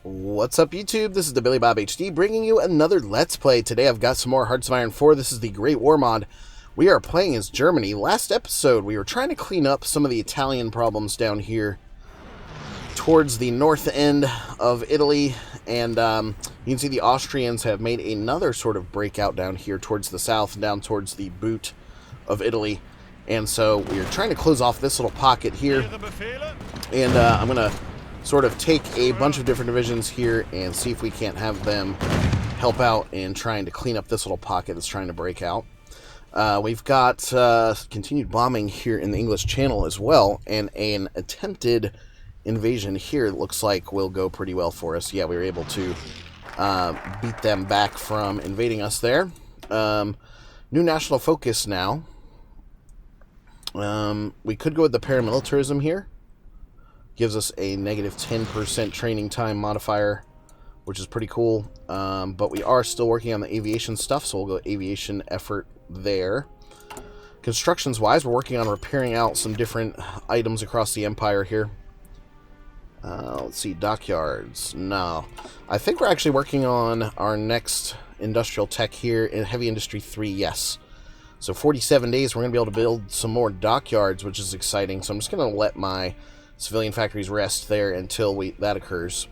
What's up, YouTube? This is the Billy Bob HD bringing you another Let's Play. Today I've got some more Hearts of Iron 4. This is the Great War mod. We are playing as Germany. Last episode, we were trying to clean up some of the Italian problems down here towards the north end of Italy. And you can see the Austrians have made another sort of breakout down here towards the south, down towards the boot of Italy. And so we are trying to close off this little pocket here. And I'm going to sort of take a bunch of different divisions here and see if we can't have them help out in trying to clean up this little pocket that's trying to break out. We've got continued bombing here in the English Channel as well, and an attempted invasion here looks like will go pretty well for us. Yeah, we were able to beat them back from invading us there. New national focus now. We could go with the paramilitarism here. Gives us a negative 10% training time modifier, which is pretty cool. But we are still working on the aviation stuff, so we'll go aviation effort there. Constructions-wise, we're working on repairing out some different items across the empire here. Let's see, dockyards. No. I think we're actually working on our next industrial tech here in Heavy Industry 3, yes. So 47 days, we're going to be able to build some more dockyards, which is exciting. So I'm just going to let my civilian factories rest there until that occurs.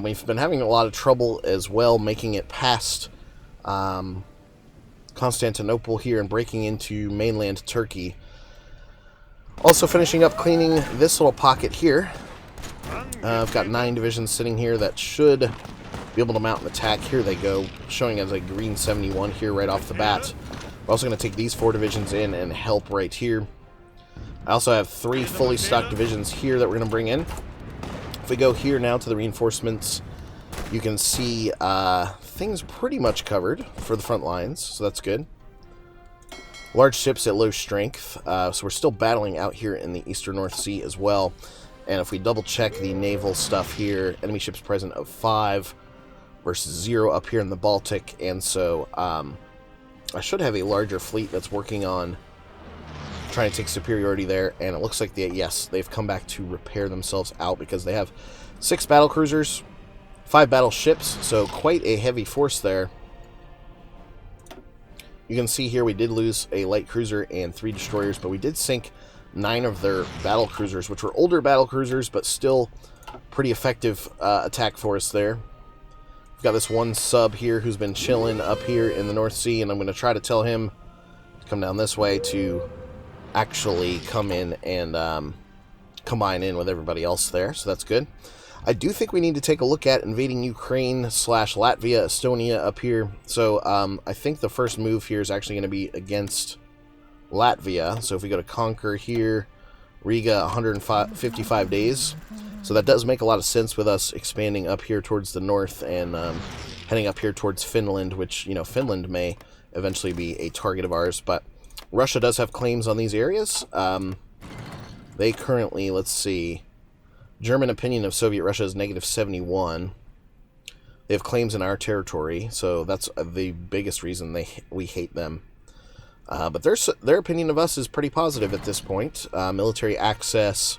We've been having a lot of trouble as well making it past Constantinople here and breaking into mainland Turkey. Also finishing up cleaning this little pocket here. I've got 9 divisions sitting here that should be able to mount an attack. Here they go, showing as a green 71 here right off the bat. We're also going to take these 4 divisions in and help right here. I also have 3 fully stocked divisions here that we're going to bring in. If we go here now to the reinforcements, you can see things pretty much covered for the front lines, so that's good. Large ships at low strength, so we're still battling out here in the eastern North Sea as well. And if we double check the naval stuff here, enemy ships present of 5 versus 0 up here in the Baltic, and so I should have a larger fleet that's working on trying to take superiority there, and it looks like they've come back to repair themselves out because they have 6 battle cruisers, 5 battleships, so quite a heavy force there. You can see here we did lose a light cruiser and 3 destroyers, but we did sink 9 of their battle cruisers, which were older battle cruisers, but still pretty effective attack force there. We've got this one sub here who's been chilling up here in the North Sea, and I'm going to try to tell him to come down this way to actually come in and combine in with everybody else there, so that's good. I do think we need to take a look at invading Ukraine / Latvia, Estonia up here. So I think the first move here is actually going to be against Latvia. So if we go to conquer here, Riga, 155 days. So that does make a lot of sense with us expanding up here towards the north and heading up here towards Finland, which, you know, Finland may eventually be a target of ours, but Russia does have claims on these areas. They currently, let's see, German opinion of Soviet Russia is negative 71. They have claims in our territory, so that's the biggest reason we hate them. But their opinion of us is pretty positive at this point. Military access,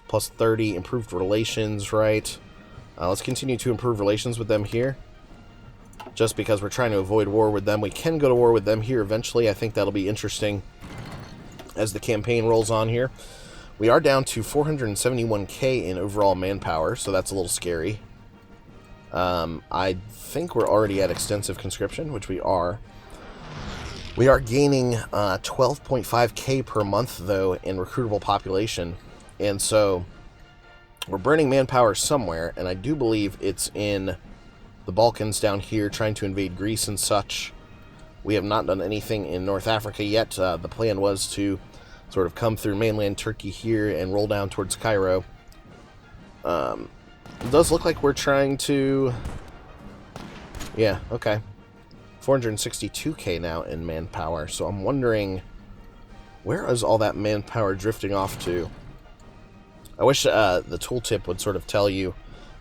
plus 30, improved relations, right? Let's continue to improve relations with them here. Just because we're trying to avoid war with them. We can go to war with them here eventually. I think that'll be interesting as the campaign rolls on here. We are down to 471k in overall manpower, so that's a little scary. I think we're already at extensive conscription, which we are. We are gaining 12.5k per month, though, in recruitable population. And so we're burning manpower somewhere, and I do believe it's in the Balkans down here, trying to invade Greece and such. We have not done anything in North Africa yet. The plan was to sort of come through mainland Turkey here and roll down towards Cairo. It does look like we're trying to... Yeah, okay. 462k now in manpower, so I'm wondering, where is all that manpower drifting off to? I wish the tooltip would sort of tell you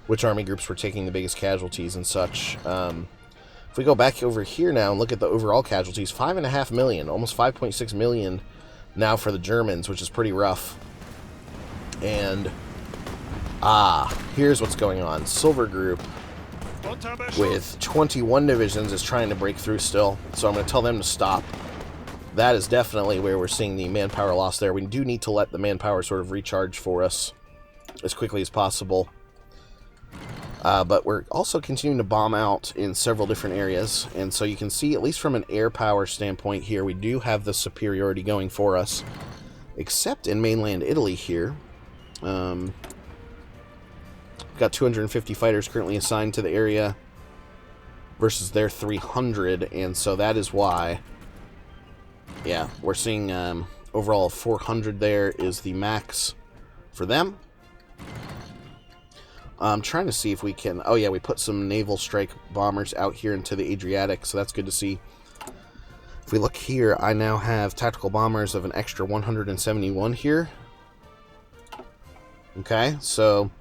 which army groups were taking the biggest casualties and such. If we go back over here now and look at the overall casualties, 5.5 million, almost 5.6 million now for the Germans, which is pretty rough. And Here's what's going on. Silver Group with 21 divisions is trying to break through still, so I'm going to tell them to stop. That is definitely where we're seeing the manpower loss there. We do need to let the manpower sort of recharge for us as quickly as possible. But we're also continuing to bomb out in several different areas, and so you can see, at least from an air power standpoint here, we do have the superiority going for us, except in mainland Italy here. We've got 250 fighters currently assigned to the area versus their 300, and so that is why, yeah, we're seeing overall 400 there is the max for them. I'm trying to see if we can... Oh, yeah, we put some naval strike bombers out here into the Adriatic, so that's good to see. If we look here, I now have tactical bombers of an extra 171 here. Okay, so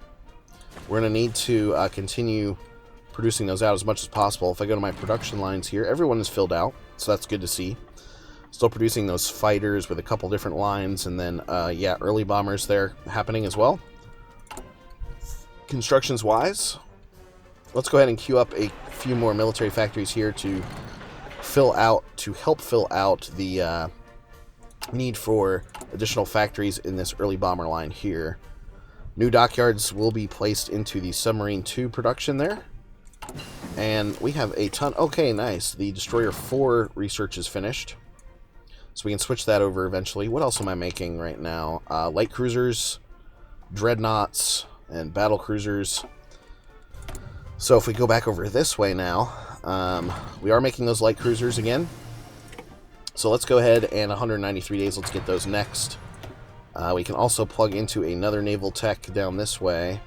we're going to need to continue producing those out as much as possible. If I go to my production lines here, everyone is filled out, so that's good to see. Still producing those fighters with a couple different lines, and then, yeah, early bombers there happening as well. Constructions wise, let's go ahead and queue up a few more military factories here to help fill out the need for additional factories in this early bomber line here. New dockyards will be placed into the submarine 2 production there, and we have a ton. Okay, nice. The destroyer 4 research is finished, so we can switch that over eventually. What else am I making right now? Light cruisers, dreadnoughts, and battle cruisers. So if we go back over this way now, we are making those light cruisers again. So let's go ahead and 193 days, let's get those next. We can also plug into another naval tech down this way.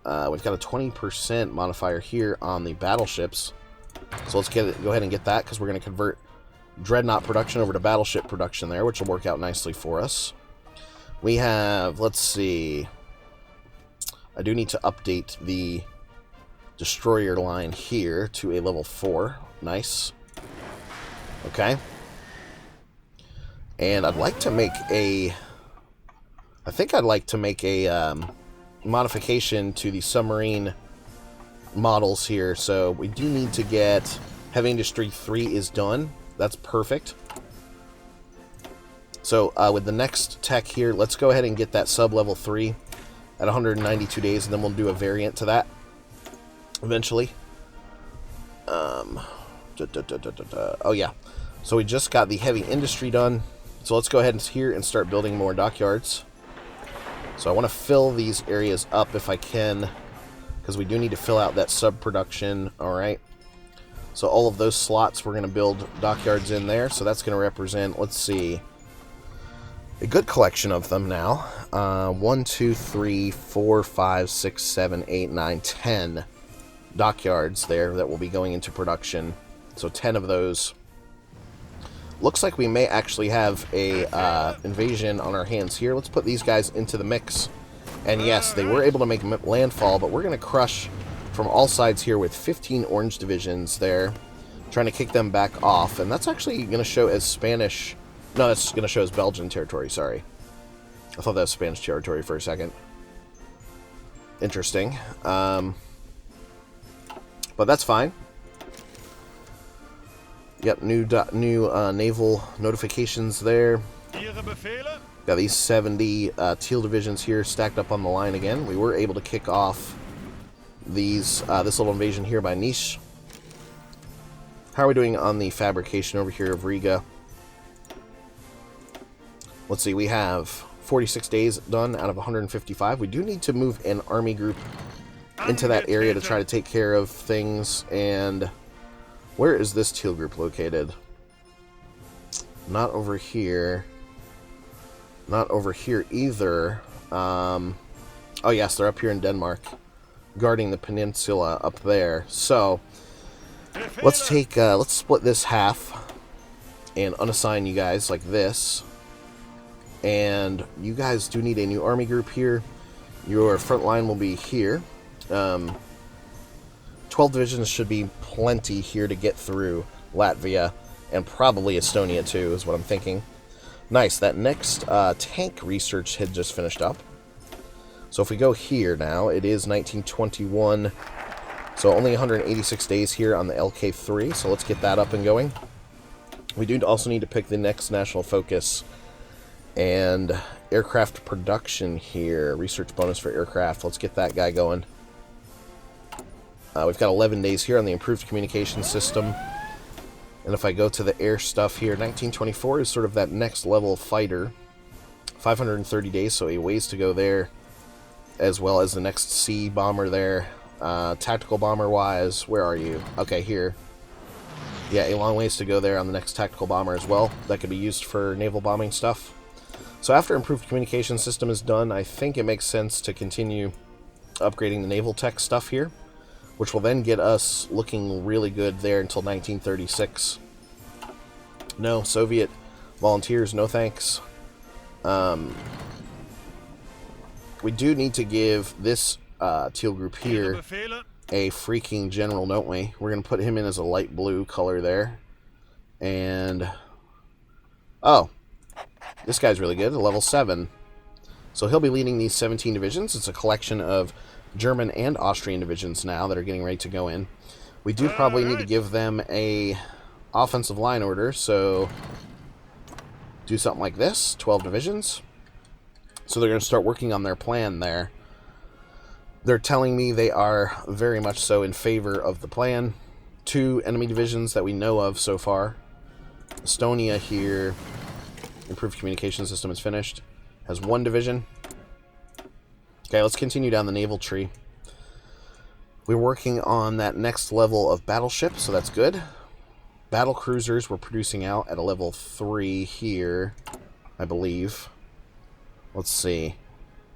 We've got a 20% modifier here on the battleships. So let's go ahead and get that, because we're going to convert dreadnought production over to battleship production there, which will work out nicely for us. We have, let's see... I do need to update the destroyer line here to a level 4. Nice. Okay. And I'd like to make a... I think I'd like to make a modification to the submarine models here. So we do need to get... Heavy Industry 3 is done. That's perfect. So with the next tech here, let's go ahead and get that sub-level 3 at 192 days, and then we'll do a variant to that eventually. Oh yeah, so we just got the heavy industry done, so let's go ahead here and start building more dockyards. So I want to fill these areas up if I can, because we do need to fill out that sub production. Alright, so all of those slots we're going to build dockyards in there, so that's going to represent, let's see, a good collection of them now. 1, 2, 3, 4, 5, 6, 7, 8, 9, 10 dockyards there that will be going into production. So 10 of those. Looks like we may actually have a invasion on our hands here. Let's put these guys into the mix. And yes, they were able to make landfall, but we're going to crush from all sides here with 15 orange divisions there, trying to kick them back off. And that's actually going to show as Spanish... No, that's going to show as Belgian territory, sorry. I thought that was Spanish territory for a second. Interesting. But that's fine. Yep, new naval notifications there. Got these 70 teal divisions here stacked up on the line again. We were able to kick off these this little invasion here by Nice. How are we doing on the fabrication over here of Riga? Let's see, we have 46 days done out of 155. We do need to move an army group into that area to try to take care of things. And where is this teal group located? Not over here. Not over here either. Oh yes, they're up here in Denmark, guarding the peninsula up there. So let's split this half and unassign you guys like this. And you guys do need a new army group here. Your front line will be here. 12 divisions should be plenty here to get through Latvia, and probably Estonia too, is what I'm thinking. Nice, that next tank research had just finished up. So if we go here now, it is 1921. So only 186 days here on the LK3. So let's get that up and going. We do also need to pick the next national focus and aircraft production here. Research bonus for aircraft. Let's get that guy going. We've got 11 days here on the improved communication system. And if I go to the air stuff here, 1924 is sort of that next level fighter. 530 days, so a ways to go there. As well as the next sea bomber there. Tactical bomber wise, where are you? Okay, here. Yeah, a long ways to go there on the next tactical bomber as well. That could be used for naval bombing stuff. So after improved communication system is done, I think it makes sense to continue upgrading the naval tech stuff here, which will then get us looking really good there until 1936. No, Soviet volunteers, no thanks. We do need to give this teal group here a freaking general, don't we? We're going to put him in as a light blue color there. And... oh, this guy's really good, level 7. So he'll be leading these 17 divisions. It's a collection of German and Austrian divisions now that are getting ready to go in. We do probably need to give them a offensive line order, so do something like this, 12 divisions. So they're going to start working on their plan there. They're telling me they are very much so in favor of the plan. 2 enemy divisions that we know of so far. Estonia here, improved communication system is finished, has 1 division. Okay, let's continue down the naval tree. We're working on that next level of battleship, so that's good. Battle cruisers we're producing out at a level 3 here, I believe. Let's see.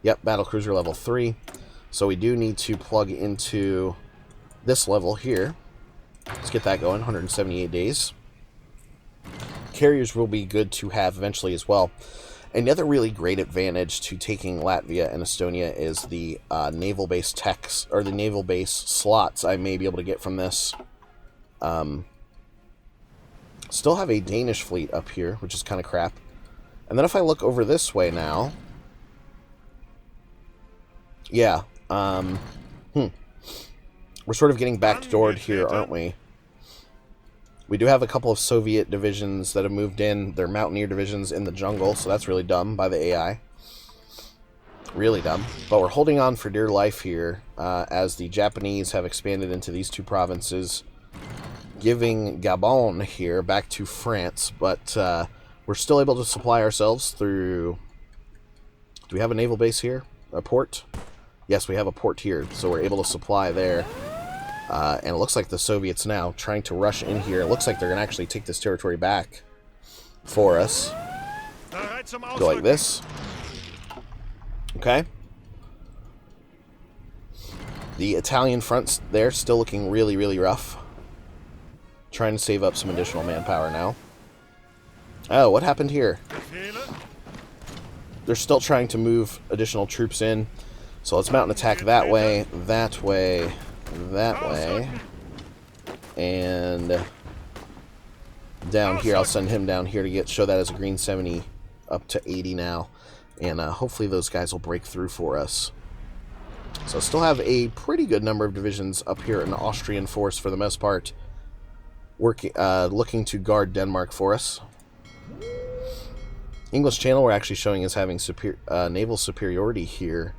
Yep, battle cruiser level 3. So we do need to plug into this level here. Let's get that going, 178 days. Carriers will be good to have eventually as well. Another really great advantage to taking Latvia and Estonia is the naval base techs, or the naval base slots I may be able to get from this. Still have a Danish fleet up here, which is kind of crap. And then if I look over this way now... yeah, we're sort of getting backdoored here, aren't we? We do have a couple of Soviet divisions that have moved in. They're mountaineer divisions in the jungle, so that's really dumb by the AI. Really dumb. But we're holding on for dear life here, as the Japanese have expanded into these 2 provinces, giving Gabon here back to France. But we're still able to supply ourselves through... do we have a naval base here? A port? Yes, we have a port here, so we're able to supply there. And it looks like the Soviets now trying to rush in here. It looks like they're going to actually take this territory back for us. Go like this. Okay. The Italian front's there, still looking really, really rough. Trying to save up some additional manpower now. Oh, what happened here? They're still trying to move additional troops in. So let's mount an attack that way, that way, that way. And down here, I'll send him down here to show that as a green 70 up to 80 now. And hopefully those guys will break through for us. So still have a pretty good number of divisions up here in the Austrian force for the most part. Looking to guard Denmark for us. English Channel we're actually showing as having naval superiority here.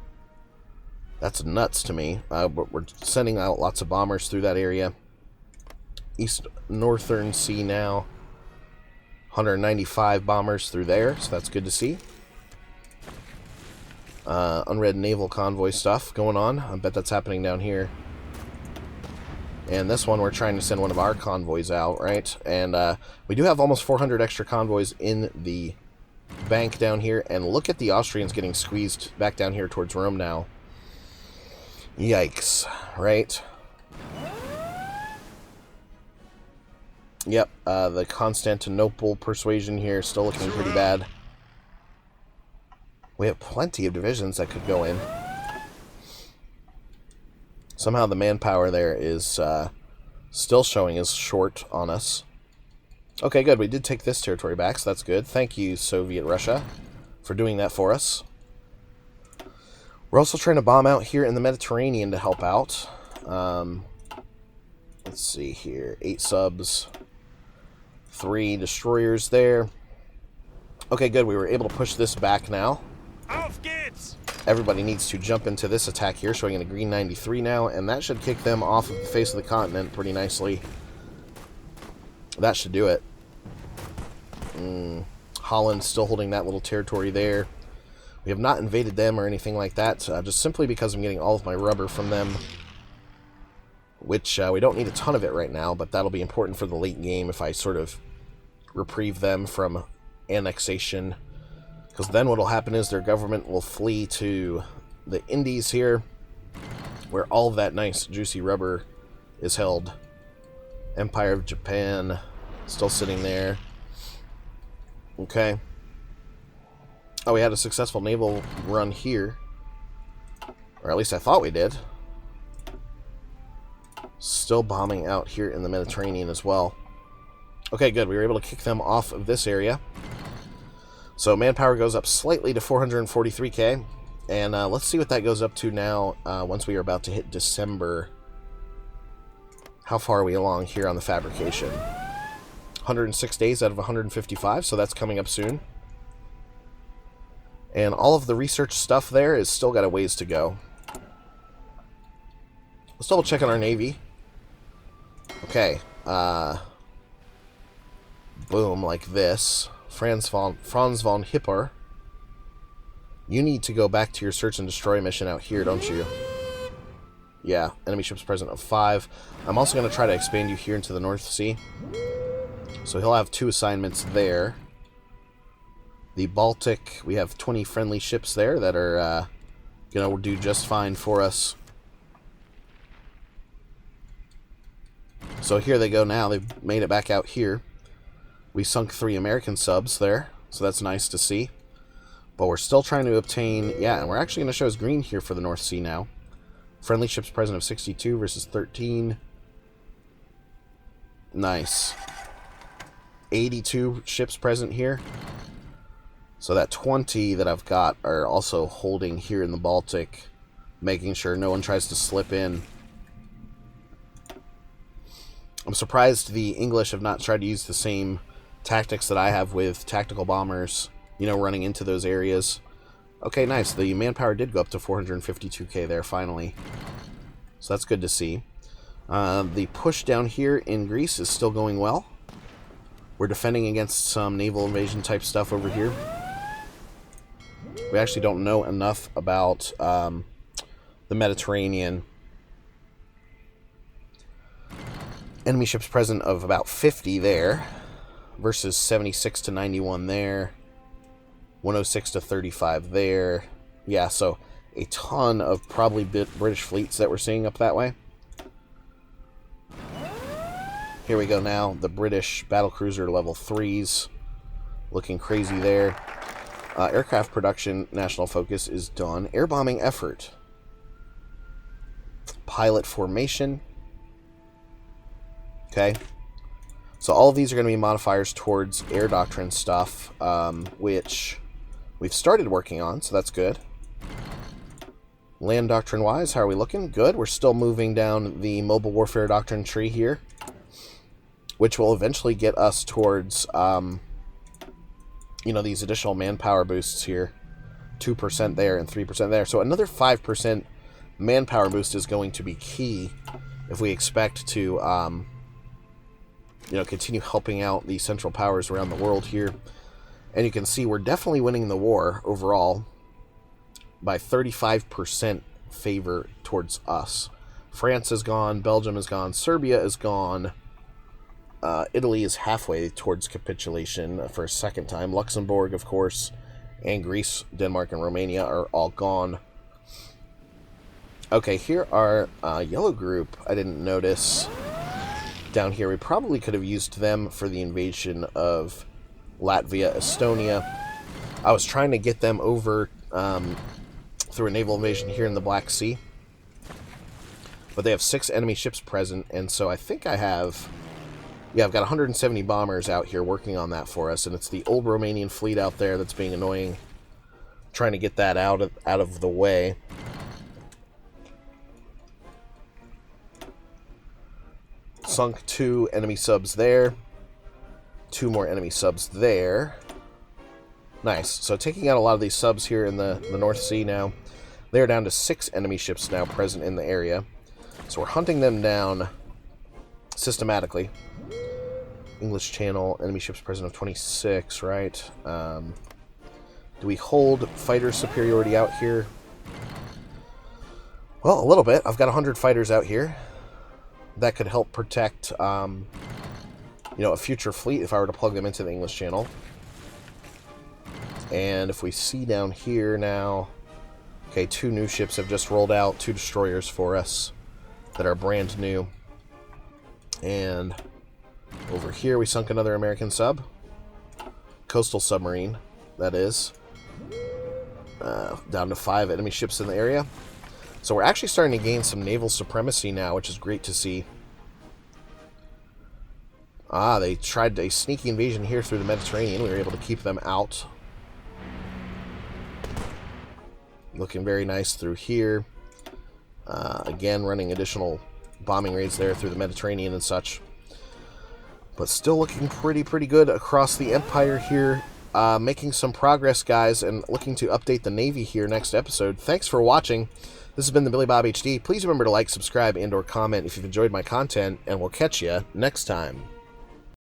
That's nuts to me. But we're sending out lots of bombers through that area. Northern Sea now. 195 bombers through there, so that's good to see. Unread naval convoy stuff going on. I bet that's happening down here. And this one, we're trying to send one of our convoys out, right? And we do have almost 400 extra convoys in the bank down here. And look at the Austrians getting squeezed back down here towards Rome now. Yikes, right? Yep, the Constantinople persuasion here still looking pretty bad. We have plenty of divisions that could go in. Somehow the manpower there is still showing as short on us. Okay, good. We did take this territory back, so that's good. Thank you, Soviet Russia, for doing that for us. We're also trying to bomb out here in the Mediterranean to help out. Let's see here. 8 subs. 3 destroyers there. Okay, good. We were able to push this back now. Auf geht's! Everybody needs to jump into this attack here, showing in a green 93 now, and that should kick them off of the face of the continent pretty nicely. That should do it. Holland's still holding that little territory there. We have not invaded them or anything like that, just simply because I'm getting all of my rubber from them, which we don't need a ton of it right now, but that'll be important for the late game if I sort of reprieve them from annexation, because then what will happen is their government will flee to the Indies here, where all of that nice juicy rubber is held. Empire of Japan still sitting there. Okay. Oh, we had a successful naval run here, or at least I thought we did. Still bombing out here in the Mediterranean as well. Okay, good. We were able to kick them off of this area. So manpower goes up slightly to 443k. And let's see what that goes up to now once we are about to hit December. How far are we along here on the fabrication? 106 days out of 155, so that's coming up soon. And all of the research stuff there is still got a ways to go. Let's double check on our Navy. Okay. Boom, like this. Franz von Hipper. You need to go back to your search and destroy mission out here, don't you? Yeah, enemy ships present of 5. I'm also going to try to expand you here into the North Sea. So he'll have 2 assignments there. The Baltic, we have 20 friendly ships there that are going to do just fine for us. So here they go now. They've made it back out here. We sunk 3 American subs there, so that's nice to see. But we're still trying to obtain... Yeah, and we're actually going to show us green here for the North Sea now. Friendly ships present of 62 versus 13. Nice. 82 ships present here. So that 20 that I've got are also holding here in the Baltic, making sure no one tries to slip in. I'm surprised the English have not tried to use the same tactics that I have with tactical bombers, you know, running into those areas. Okay, nice. The manpower did go up to 452k there, finally. So that's good to see. The push down here in Greece is still going well. We're defending against some naval invasion type stuff over here. We actually don't know enough about the Mediterranean. Enemy ships present of about 50 there versus 76 to 91 there. 106 to 35 there. Yeah, so a ton of probably British fleets that we're seeing up that way. Here we go now. The British battlecruiser level 3s. Looking crazy there. Aircraft production, national focus is done. Air bombing effort. Pilot formation. Okay. So all of these are going to be modifiers towards air doctrine stuff, which we've started working on, so that's good. Land doctrine-wise, how are we looking? Good. We're still moving down the mobile warfare doctrine tree here, which will eventually get us towards, you know, these additional manpower boosts here. 2% there and 3% there. So another 5% manpower boost is going to be key if we expect to, you know, continue helping out the Central Powers around the world here. And you can see we're definitely winning the war overall by 35% favor towards us. France is gone, Belgium is gone, Serbia is gone. Italy is halfway towards capitulation for a second time. Luxembourg, of course, and Greece, Denmark, and Romania are all gone. Okay, here are Yellow Group. I didn't notice down here. We probably could have used them for the invasion of Latvia, Estonia. I was trying to get them over through a naval invasion here in the Black Sea. But they have 6 enemy ships present, and so I think I have... Yeah, I've got 170 bombers out here working on that for us, and it's the old Romanian fleet out there that's being annoying, trying to get that out of the way. sunk 2 enemy subs there. 2 more enemy subs there. Nice. So taking out a lot of these subs here in the North Sea now. They're down to 6 enemy ships now present in the area. So we're hunting them down systematically. English Channel, enemy ships present of 26, right? Do we hold fighter superiority out here? Well, a little bit. I've got 100 fighters out here. That could help protect, you know, a future fleet if I were to plug them into the English Channel. And if we see down here now, okay, 2 new ships have just rolled out, 2 destroyers for us that are brand new. And over here we sunk another American sub. Coastal submarine, that is. Down to 5 enemy ships in the area. So we're actually starting to gain some naval supremacy now, which is great to see. They tried a sneaky invasion here through the Mediterranean. We were able to keep them out. Looking very nice through here. Again, running additional bombing raids there through the Mediterranean and such. But still looking pretty good across the Empire here. Making some progress, guys, and looking to update the Navy here next episode. Thanks for watching. This has been the Billy Bob HD. Please remember to like, subscribe, and/or comment if you've enjoyed my content, and we'll catch you next time.